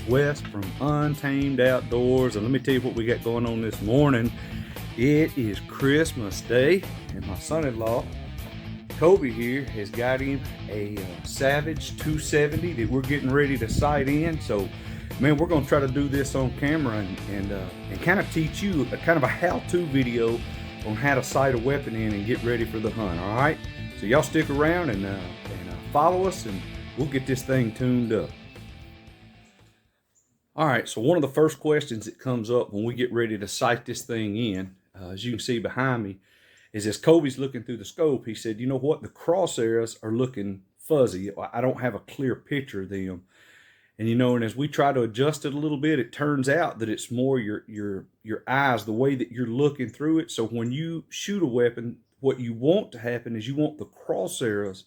Wes from Untamed Outdoors, and let me tell you what we got going on this morning. It is Christmas Day, and my son-in-law, Kobe here, has got him a Savage 270 that we're getting ready to sight in. So, man, we're going to try to do this on camera and kind of teach you a kind of a how-to video on how to sight a weapon in and get ready for the hunt, all right? So y'all stick around and follow us, and we'll get this thing tuned up. All right, so one of the first questions that comes up when we get ready to sight this thing in, as you can see behind me, is as Kobe's looking through the scope, he said, you know what, the crosshairs are looking fuzzy. I don't have a clear picture of them. And you know, and as we try to adjust it a little bit, it turns out that it's more your eyes, the way that you're looking through it. So when you shoot a weapon, what you want to happen is you want the crosshairs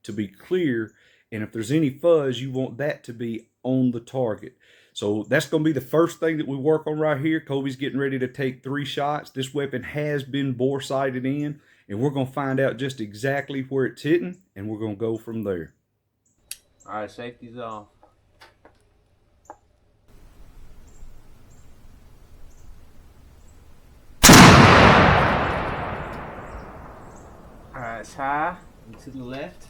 to be clear, and if there's any fuzz, you want that to be on the target. So that's going to be the first thing that we work on right here. Kobe's getting ready to take 3 shots. This weapon has been bore sighted in, and we're going to find out just exactly where it's hitting, and we're going to go from there. All right, safety's off. All right, it's high and to the left.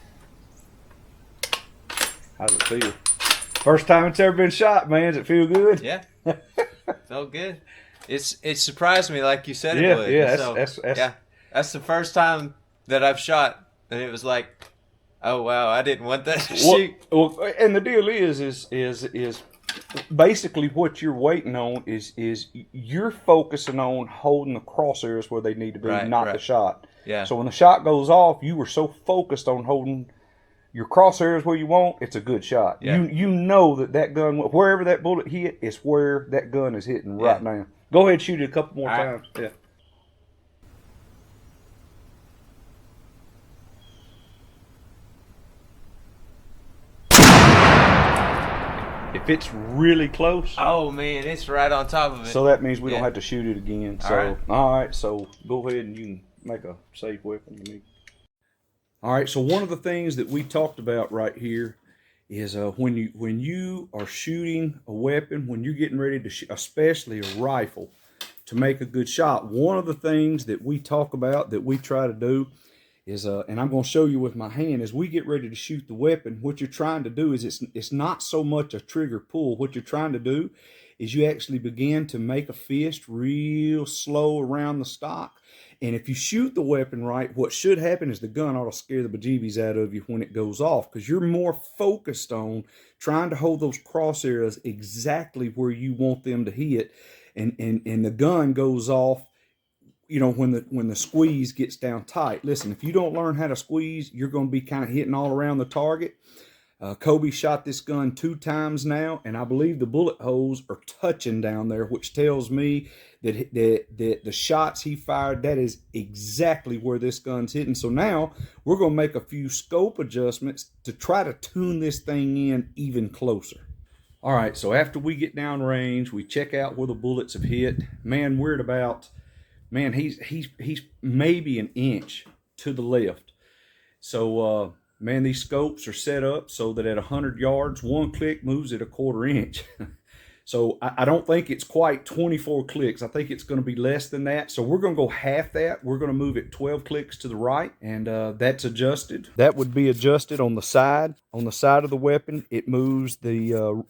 How's it feel? First time it's ever been shot, man. Does it feel good? Yeah, felt good. It surprised me, like you said it would. Yeah, that's the first time that I've shot, and it was like, oh wow, I didn't want that to shoot. Well, and the deal is basically what you're waiting on is you're focusing on holding the crosshairs where they need to be, not the shot. Yeah. So when the shot goes off, you were so focused on holding your crosshairs where you want, it's a good shot. Yeah. You know that gun, wherever that bullet hit, is where that gun is hitting right now. Go ahead and shoot it a couple more times. Yeah. If it's really close. Oh man, it's right on top of it. So that means we don't have to shoot it again. So all right, so go ahead and you can make a safe weapon. All right, so one of the things that we talked about right here is when you are shooting a weapon, when you're getting ready to shoot, especially a rifle, to make a good shot, one of the things that we talk about, that we try to do is, and I'm going to show you with my hand, as we get ready to shoot the weapon, what you're trying to do is it's not so much a trigger pull. What you're trying to do is you actually begin to make a fist real slow around the stock. And if you shoot the weapon right, what should happen is the gun ought to scare the bejeebies out of you when it goes off, because you're more focused on trying to hold those crosshairs exactly where you want them to hit, and the gun goes off, you know, when the squeeze gets down tight. Listen, if you don't learn how to squeeze, you're going to be kind of hitting all around the target. Kobe shot this gun 2 times now, and I believe the bullet holes are touching down there, which tells me that the shots he fired, that is exactly where this gun's hitting. So now we're going to make a few scope adjustments to try to tune this thing in even closer. All right, so after we get down range, we check out where the bullets have hit. Man, we're at about, man, he's maybe an inch to the left. So, man, these scopes are set up so that at 100 yards, 1 click moves it a 1/4 inch. So I don't think it's quite 24 clicks. I think it's going to be less than that. So we're going to go half that. We're going to move it 12 clicks to the right, and that's adjusted. That would be adjusted on the side. On the side of the weapon, it moves the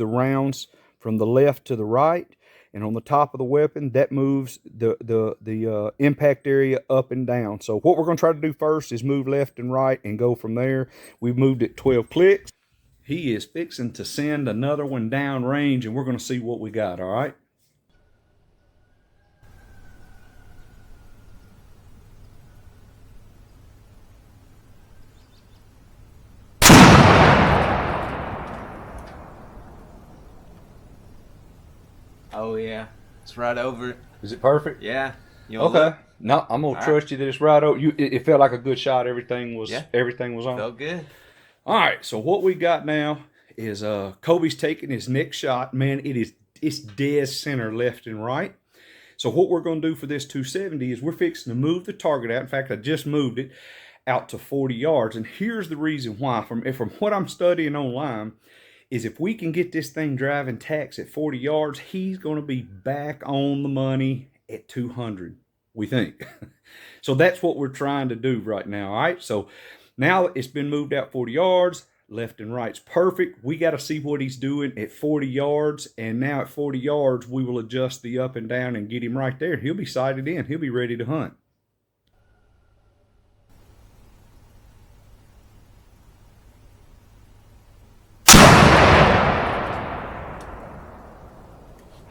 rounds from the left to the right. And on the top of the weapon, that moves the impact area up and down. So what we're going to try to do first is move left and right and go from there. We've moved it 12 clicks. He is fixing to send another one down range, and we're going to see what we got, all right? Oh yeah, it's right over it. Is it perfect? Yeah. Okay. Look? No, I'm gonna trust you that it's right over. It felt like a good shot. Everything was on. Felt good. All right. So what we got now is Kobe's taking his next shot. Man, it's dead center, left and right. So what we're gonna do for this 270 is we're fixing to move the target out. In fact, I just moved it out to 40 yards, and here's the reason why. From what I'm studying online, is if we can get this thing driving tacks at 40 yards, he's going to be back on the money at 200, we think. So that's what we're trying to do right now. All right. So now it's been moved out 40 yards. Left and right's perfect. We got to see what he's doing at 40 yards. And now at 40 yards, we will adjust the up and down and get him right there. He'll be sighted in. He'll be ready to hunt.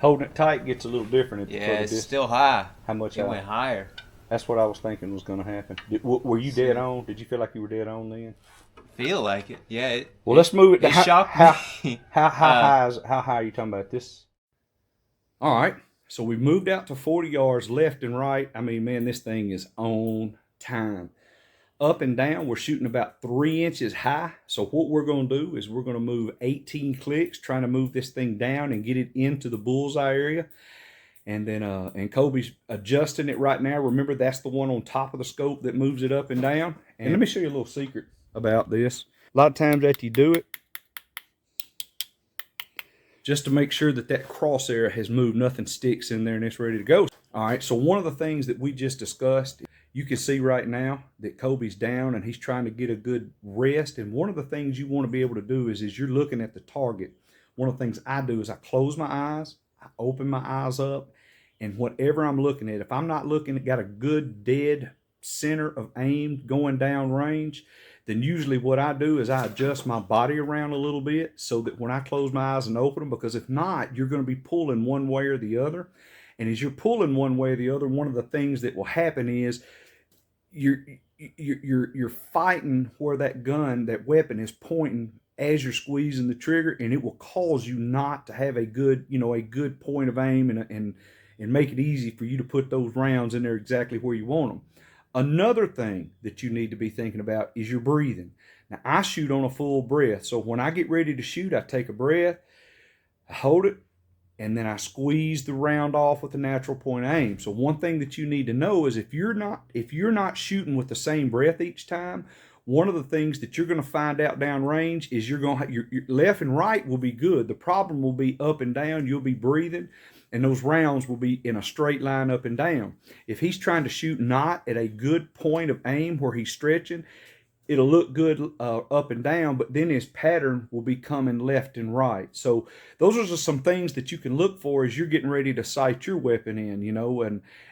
Holding it tight gets a little different. Yeah, it's still high. How much? It went higher. That's what I was thinking was going to happen. Were you dead on? Did you feel like you were dead on then? Feel like it. Yeah. Well, let's move it to shocked me. How high are you talking about this? All right. So we moved out to 40 yards left and right. I mean, man, this thing is on time. Up and down, we're shooting about 3 inches high. So what we're going to do is we're going to move 18 clicks, trying to move this thing down and get it into the bullseye area. And then, and Kobe's adjusting it right now. Remember, that's the one on top of the scope that moves it up and down. And let me show you a little secret about this. A lot of times after you do it, just to make sure that that crosshair has moved, nothing sticks in there and it's ready to go. All right, so one of the things that we just discussed, you can see right now that Kobe's down and he's trying to get a good rest. And one of the things you want to be able to do is you're looking at the target. One of the things I do is I close my eyes, I open my eyes up, and whatever I'm looking at, if I'm not looking at got a good dead center of aim going down range, then usually what I do is I adjust my body around a little bit so that when I close my eyes and open them, because if not, you're going to be pulling one way or the other. And as you're pulling one way or the other, one of the things that will happen is you're fighting where that gun, that weapon is pointing as you're squeezing the trigger, and it will cause you not to have a good, a good point of aim and make it easy for you to put those rounds in there exactly where you want them. Another thing that you need to be thinking about is your breathing. Now, I shoot on a full breath. So when I get ready to shoot, I take a breath, I hold it, and then I squeeze the round off with a natural point aim. So one thing that you need to know is if you're not shooting with the same breath each time, one of the things that you're going to find out downrange is your left and right will be good. The problem will be up and down. You'll be breathing, and those rounds will be in a straight line up and down. If he's trying to shoot not at a good point of aim where he's stretching, it'll look good up and down, but then his pattern will be coming left and right. So those are just some things that you can look for as you're getting ready to sight your weapon in,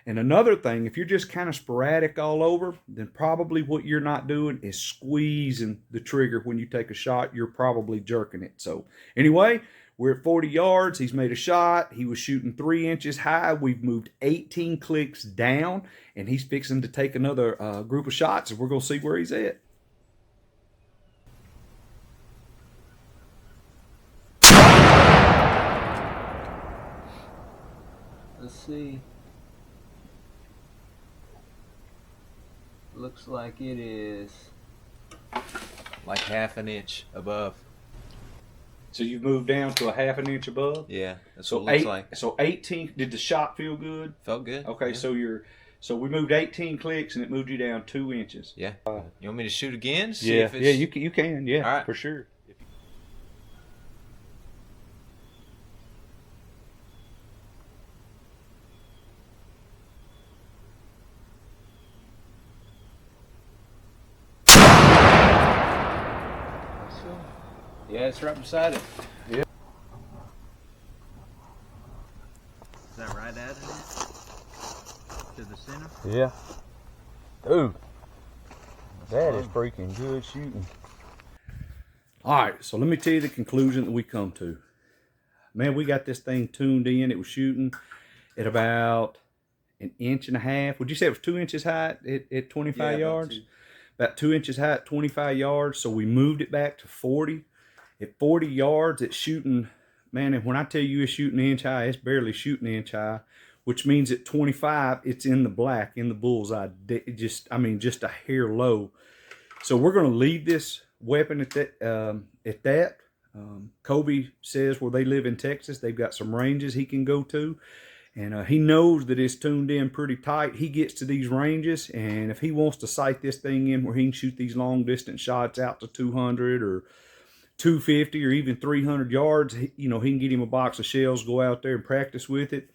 And another thing, if you're just kind of sporadic all over, then probably what you're not doing is squeezing the trigger when you take a shot. You're probably jerking it. So anyway, we're at 40 yards. He's made a shot. He was shooting 3 inches high. We've moved 18 clicks down, and he's fixing to take another group of shots, and we're going to see where he's at. Let's see. Looks like it is like half an inch above. So you've moved down to a half an inch above? Yeah, that's what it looks like. So 18, did the shot feel good? Felt good. Okay, yeah. So we moved 18 clicks and it moved you down 2 inches. Yeah. You want me to shoot again? See if it's... Yeah, you can. Yeah, all right. For sure. Yeah, it's right beside it. Yeah. Is that right at it? To the center? Yeah. Dude, that is freaking good shooting. All right, so let me tell you the conclusion that we come to. Man, we got this thing tuned in. It was shooting at about 1.5 inches. Would you say it was 2 inches high at 25 yards? About 2 inches high at 25 yards. So we moved it back to 40. At 40 yards, it's shooting, man, and when I tell you it's shooting an inch high, it's barely shooting an inch high, which means at 25, it's in the black, in the bullseye, just a hair low. So we're going to leave this weapon at that. Kobe says where they live in Texas, they've got some ranges he can go to. And he knows that it's tuned in pretty tight. He gets to these ranges, and if he wants to sight this thing in where he can shoot these long distance shots out to 200 or 250 or even 300 yards, you know, he can get him a box of shells, go out there and practice with it.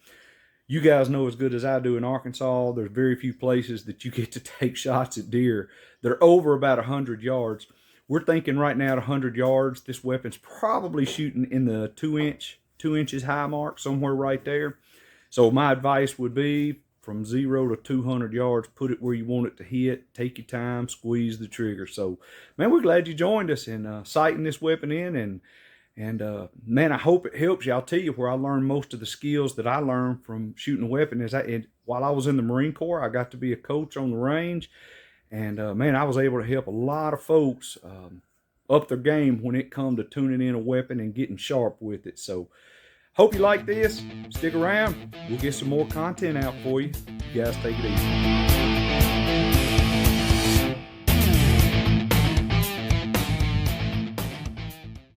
You guys know as good as I do in Arkansas, there's very few places that you get to take shots at deer. They're over about 100 yards. We're thinking right now at 100 yards, this weapon's probably shooting in the 2 inches high mark, somewhere right there. So my advice would be from 0 to 200 yards, put it where you want it to hit, take your time, squeeze the trigger. So, man, we're glad you joined us in sighting this weapon in, and man, I hope it helps you. I'll tell you where I learned most of the skills that I learned from shooting a weapon is while I was in the Marine Corps, I got to be a coach on the range, and man, I was able to help a lot of folks up their game when it come to tuning in a weapon and getting sharp with it. So, hope you like this. Stick around. We'll get some more content out for you. You guys take it easy.